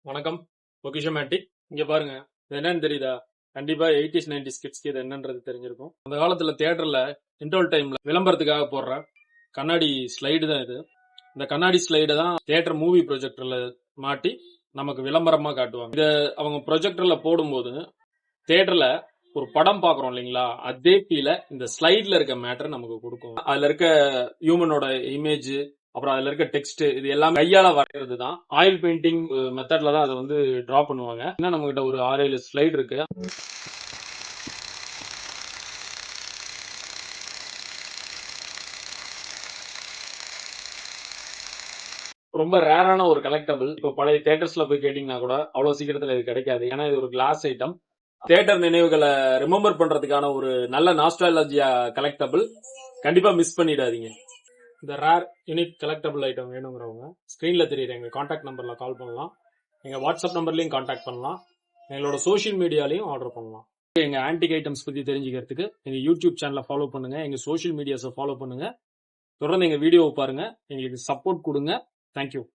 வணக்கம். பொக்கிஷமேட்டிக். இங்க பாருங்க, இது என்னன்னு தெரியுதா? கண்டிப்பா 80s 90s கிட்ஸ்க்கு இது என்னன்றது தெரிஞ்சிருக்கும். அந்த காலத்துல தியேட்டர்ல இன்டர்வல் டைம்ல விளம்பரத்துக்காக போடுற கண்ணாடி ஸ்லைடு தான் இது. இந்த கண்ணாடி ஸ்லைடை தான் தியேட்டர் மூவி ப்ரொஜெக்டர்ல மாட்டி நமக்கு விளம்பரமா காட்டுவாங்க. இத அவங்க ப்ரொஜெக்டர்ல போடும்போது தியேட்டர்ல ஒரு படம் பாக்குறோம் இல்லைங்களா, அதே ஃபீல இந்த ஸ்லைட்ல இருக்க மேட்டர் நமக்கு கொடுக்கும். அதுல இருக்க ஹியூமனோட இமேஜ், அப்புறம் அதுல இருக்க டெக்ஸ்ட், இது எல்லாம் கையால வரைகிறது தான். ஆயில் பெயிண்டிங் மெத்தட்ல தான் அதை வந்து டிரா பண்ணுவாங்க. ஏன்னா நம்ம கிட்ட ஒரு 6-7 ஸ்லைடு இருக்கு. ரொம்ப ரேரான ஒரு கலெக்டபிள். இப்போ பழைய தியேட்டர்ஸ்ல போய் கேட்டீங்கன்னா கூட அவ்வளவு சீக்கிரத்துல இது கிடைக்காது. ஏன்னா இது ஒரு கிளாஸ் ஐட்டம். தியேட்டர் நினைவுகளை ரிமெம்பர் பண்றதுக்கான ஒரு நல்ல நாஸ்டாலஜியா கலெக்டபிள். கண்டிப்பா மிஸ் பண்ணிடாதீங்க. இந்த ரேர் யூனிக் கலெக்டபிள் ஐட்டம் வேணுங்கிறவங்க ஸ்க்ரீனில் தெரியுற எங்கள் காண்டாக்ட் நம்பரில் கால் பண்ணலாம். எங்கள் வாட்ஸ்அப் நம்பர்லையும் காண்டாக்ட் பண்ணலாம். எங்களோட சோஷியல் மீடியாலையும் ஆர்டர் பண்ணலாம். எங்கள் ஆன்டிக் ஐட்டம்ஸ் பற்றி தெரிஞ்சுக்கிறதுக்கு எங்கள் யூடியூப் சேனலை ஃபாலோ பண்ணுங்கள், எங்கள் சோஷியல் மீடியாஸை ஃபாலோ பண்ணுங்கள். தொடர்ந்து எங்கள் வீடியோவை பாருங்கள், எங்களுக்கு சப்போர்ட் கொடுங்க. தேங்க்யூ.